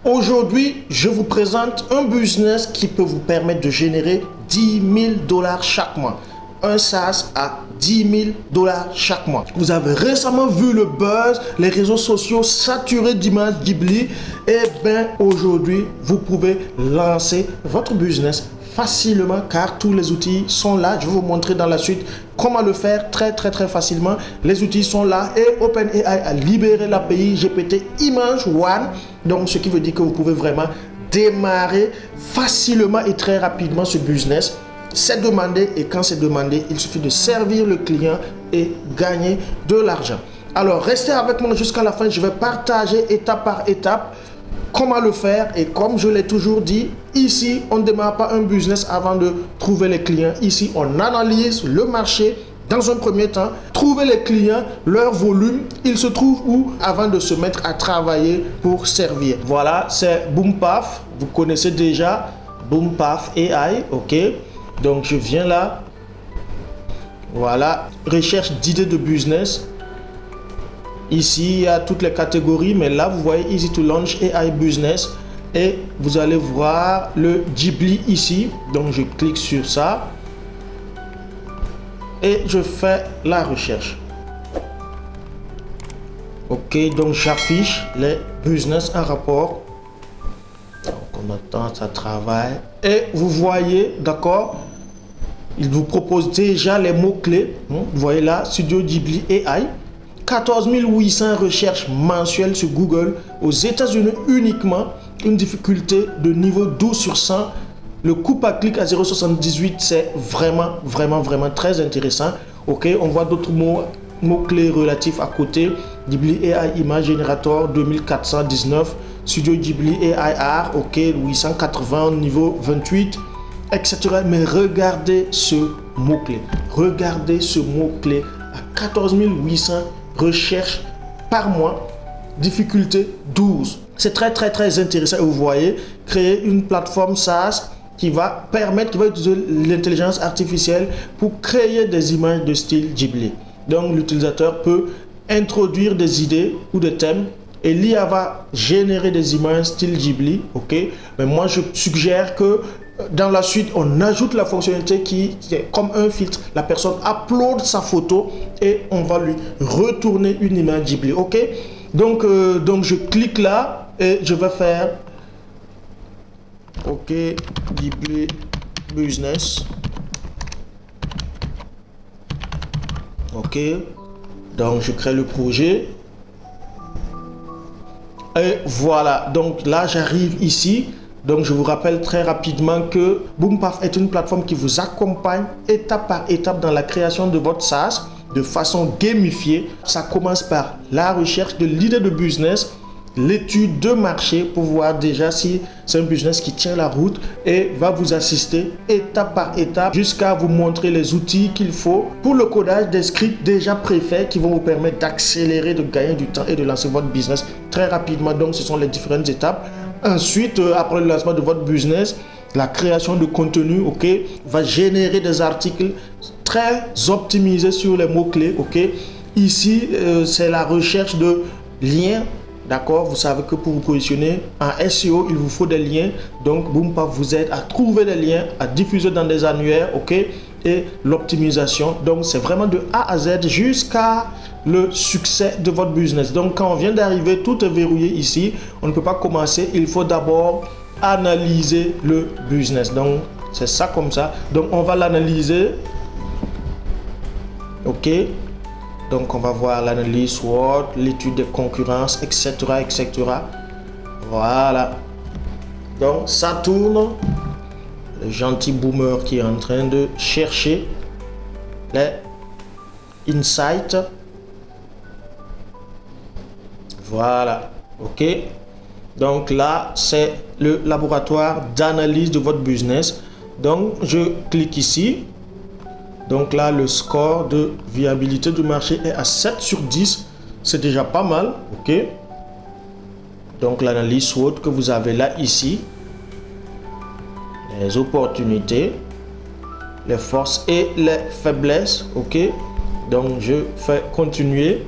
Aujourd'hui, je vous présente un business qui peut vous permettre de générer 10 000 dollars chaque mois. Un SaaS à 10 000 dollars chaque mois. Vous avez récemment vu le buzz, les réseaux sociaux saturés d'images Ghibli. Et bien aujourd'hui, vous pouvez lancer votre business facilement car tous les outils sont là. Je vais vous montrer dans la suite comment le faire très facilement. Les outils sont là et OpenAI a libéré l'API GPT Image One. Donc ce qui veut dire que vous pouvez vraiment démarrer facilement et très rapidement ce business. C'est demandé et quand c'est demandé, il suffit de servir le client et gagner de l'argent. Alors restez avec moi jusqu'à la fin, je vais partager étape par étape comment le faire et comme je l'ai toujours dit, ici on ne démarre pas un business avant de trouver les clients. Ici on analyse le marché dans un premier temps, trouver les clients, leur volume, ils se trouvent où avant de se mettre à travailler pour servir. Voilà, c'est BoomPath, vous connaissez déjà BoomPath AI, ok. Donc je viens là, voilà, recherche d'idées de business. Ici il y a toutes les catégories, mais là vous voyez Easy to Launch AI Business et vous allez voir le Ghibli ici. Donc je clique sur ça et je fais la recherche. Ok, donc j'affiche les business en rapport. Donc on attend, ça travaille et vous voyez, d'accord. Il vous propose déjà les mots-clés. Vous voyez là, Studio Ghibli AI. 14 800 recherches mensuelles sur Google. Aux États-Unis uniquement, une difficulté de niveau 12 sur 100. Le coût par clic à 0,78, c'est vraiment très intéressant. Ok, on voit d'autres mots-clés relatifs à côté. Ghibli AI Image Generator 2419. Studio Ghibli AI Art, ok, 880, niveau 28. Etc. Mais regardez ce mot-clé. Regardez ce mot-clé à 14 800 recherches par mois. Difficulté 12. C'est très intéressant. Et vous voyez, créer une plateforme SaaS qui va permettre, qui va utiliser l'intelligence artificielle pour créer des images de style Ghibli. Donc l'utilisateur peut introduire des idées ou des thèmes et l'IA va générer des images style Ghibli. Ok, mais moi je suggère que dans la suite, on ajoute la fonctionnalité qui est comme un filtre. La personne upload sa photo et on va lui retourner une image Ghibli. Ok, donc je clique là et je vais faire ok Ghibli Business. Ok, donc je crée le projet et voilà. Donc là, j'arrive ici. Donc je vous rappelle très rapidement que BoomPath est une plateforme qui vous accompagne étape par étape dans la création de votre SaaS de façon gamifiée. Ça commence par la recherche de l'idée de business, l'étude de marché pour voir déjà si c'est un business qui tient la route et va vous assister étape par étape jusqu'à vous montrer les outils qu'il faut pour le codage des scripts déjà préfaits qui vont vous permettre d'accélérer, de gagner du temps et de lancer votre business très rapidement. Donc ce sont les différentes étapes. Ensuite, après le lancement de votre business, la création de contenu, ok, va générer des articles très optimisés sur les mots-clés, ok. Ici, c'est la recherche de liens, d'accord. Vous savez que pour vous positionner en SEO, il vous faut des liens. Donc, BoomPath vous aide à trouver des liens, à diffuser dans des annuaires, ok. Et l'optimisation. Donc, c'est vraiment de A à Z jusqu'à le succès de votre business. Donc, quand on vient d'arriver, tout est verrouillé ici. On ne peut pas commencer. Il faut d'abord analyser le business. Donc, c'est ça comme ça. Donc, on va l'analyser. Ok. Donc, on va voir l'analyse SWOT, l'étude des concurrences, etc., etc. Voilà. Donc, ça tourne. Le gentil boomer qui est en train de chercher les insights. Voilà, ok. Donc là, c'est le laboratoire d'analyse de votre business. Donc, je clique ici. Donc là, le score de viabilité du marché est à 7 sur 10. C'est déjà pas mal, ok. Donc, l'analyse SWOT que vous avez là, ici. Les opportunités, les forces et les faiblesses, ok. Donc, je fais continuer.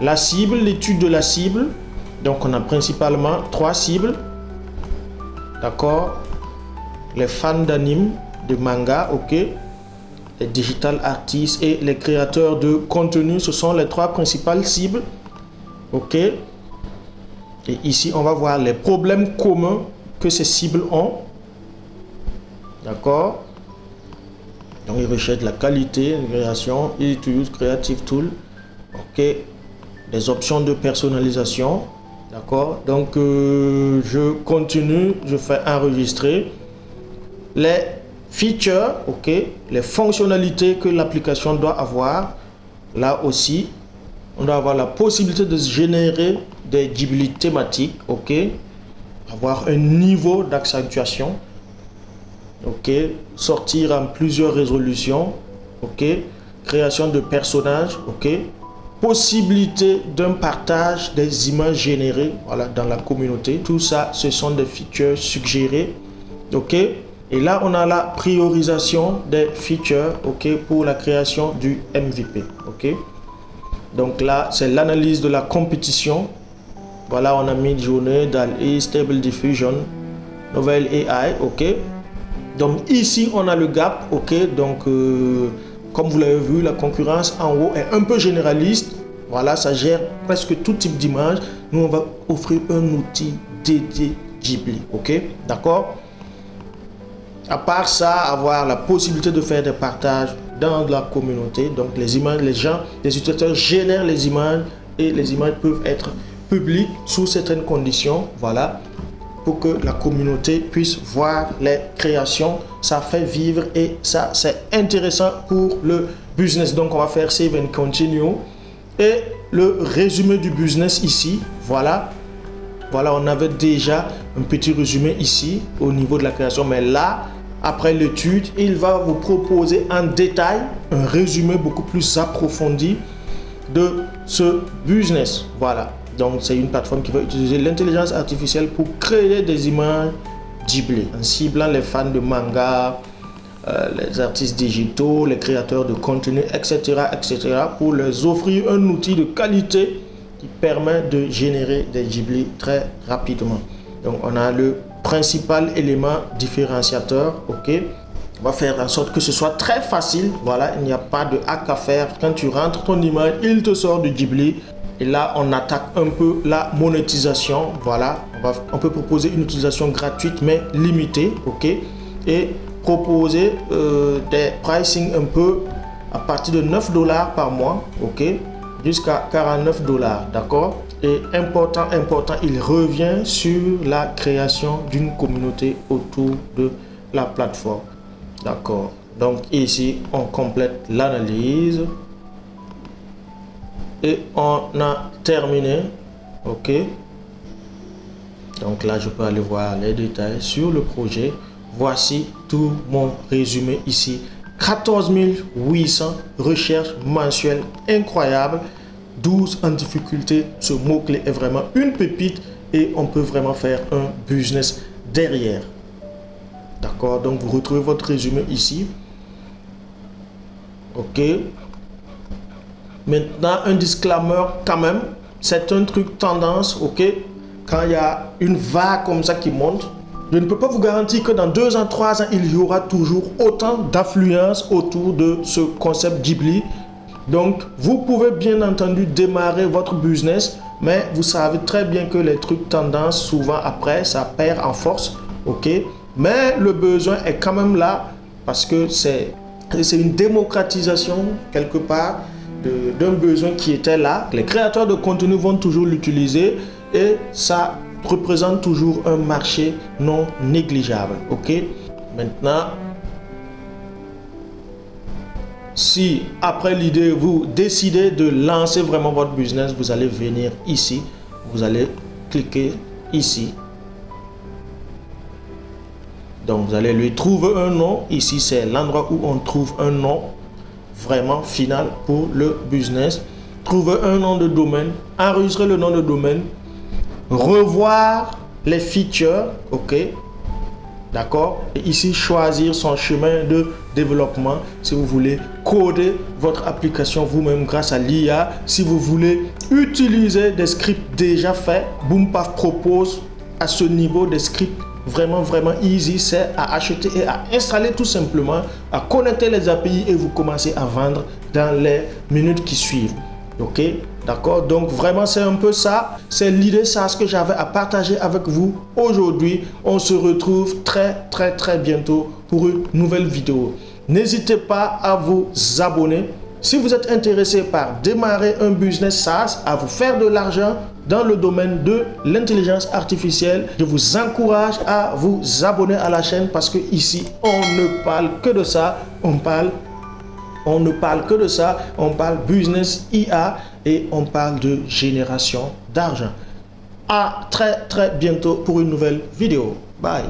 La cible, l'étude de la cible. Donc, on a principalement 3 cibles. d'accord, les fans d'anime, de manga, ok, les digital artistes et les créateurs de contenu, ce sont les 3 principales cibles, ok. Et ici, on va voir les problèmes communs que ces cibles ont, d'accord. Donc, ils recherchent la qualité, la création, ils utilisent Creative Tool, ok, des options de personnalisation, d'accord. Donc, je continue, je fais enregistrer les features, ok, les fonctionnalités que l'application doit avoir. Là aussi, on doit avoir la possibilité de générer des Ghibli thématiques, ok, avoir un niveau d'accentuation, ok, sortir en plusieurs résolutions, ok, création de personnages, ok, possibilité d'un partage des images générées, voilà, dans la communauté. Tout ça, ce sont des features suggérées, ok. Et là, on a la priorisation des features, ok, pour la création du MVP, ok. Donc là, c'est l'analyse de la compétition. Voilà, on a Midjourney, DALL-E, Stable Diffusion, Novel AI, ok. Donc ici, on a le gap, ok. Donc, comme vous l'avez vu, la concurrence en haut est un peu généraliste. Voilà, ça gère presque tout type d'image. Nous, on va offrir un outil dédié Ghibli, ok. D'accord. À part ça, avoir la possibilité de faire des partages dans la communauté. Donc les images, les gens, les utilisateurs génèrent les images et les images peuvent être publiques sous certaines conditions. Voilà, pour que la communauté puisse voir les créations. Ça fait vivre et ça c'est intéressant pour le business. Donc on va faire Save and Continue. Et le résumé du business ici, voilà. Voilà, on avait déjà un petit résumé ici au niveau de la création. Mais là, après l'étude, il va vous proposer en détail un résumé beaucoup plus approfondi de ce business. Voilà, donc c'est une plateforme qui va utiliser l'intelligence artificielle pour créer des images Ghibli en ciblant les fans de manga, les artistes digitaux, les créateurs de contenu, etc., etc., pour leur offrir un outil de qualité qui permet de générer des Ghibli très rapidement. Donc on a le principal élément différenciateur, ok. On va faire en sorte que ce soit très facile. Voilà, il n'y a pas de hack à faire. Quand tu rentres ton image, il te sort du Ghibli. Et là, on attaque un peu la monétisation. Voilà, on peut proposer une utilisation gratuite mais limitée, ok. Et proposer des pricing un peu à partir de 9 $ par mois, ok, jusqu'à 49 $, d'accord. Et important, il revient sur la création d'une communauté autour de la plateforme, d'accord. Donc ici, on complète l'analyse et on a terminé, ok. Donc là, je peux aller voir les détails sur le projet. Voici tout mon résumé ici. 14 800 recherches mensuelles, incroyable. 12 en difficulté. Ce mot-clé est vraiment une pépite et on peut vraiment faire un business derrière. D'accord, donc vous retrouvez votre résumé ici. Ok. Maintenant, un disclaimer quand même. C'est un truc tendance, ok. Quand il y a une vague comme ça qui monte, je ne peux pas vous garantir que dans 2 ans, 3 ans, il y aura toujours autant d'affluence autour de ce concept Ghibli. Donc, vous pouvez bien entendu démarrer votre business, mais vous savez très bien que les trucs tendances, souvent après, ça perd en force, ok. Mais le besoin est quand même là parce que c'est une démocratisation quelque part d'un besoin qui était là. Les créateurs de contenu vont toujours l'utiliser et ça représente toujours un marché non négligeable, ok. Maintenant, si après l'idée vous décidez de lancer vraiment votre business, vous allez venir ici, vous allez cliquer ici. Donc vous allez lui trouver un nom. Ici c'est l'endroit où on trouve un nom vraiment final pour le business. Trouver un nom de domaine, enregistrer le nom de domaine, revoir les features, ok. D'accord. Et ici, choisir son chemin de développement. Si vous voulez coder votre application vous-même grâce à l'IA, si vous voulez utiliser des scripts déjà faits, Boompaf propose à ce niveau des scripts vraiment easy, c'est à acheter et à installer tout simplement, à connecter les API et vous commencez à vendre dans les minutes qui suivent. Ok, d'accord, donc vraiment c'est un peu ça, c'est l'idée, ça ce que j'avais à partager avec vous aujourd'hui. On se retrouve très bientôt pour une nouvelle vidéo. N'hésitez pas à vous abonner. Si vous êtes intéressé par démarrer un business SaaS, à vous faire de l'argent dans le domaine de l'intelligence artificielle, je vous encourage à vous abonner à la chaîne parce que ici on ne parle que de ça, on ne parle que de ça, on parle business IA et on parle de génération d'argent. À très bientôt pour une nouvelle vidéo. Bye.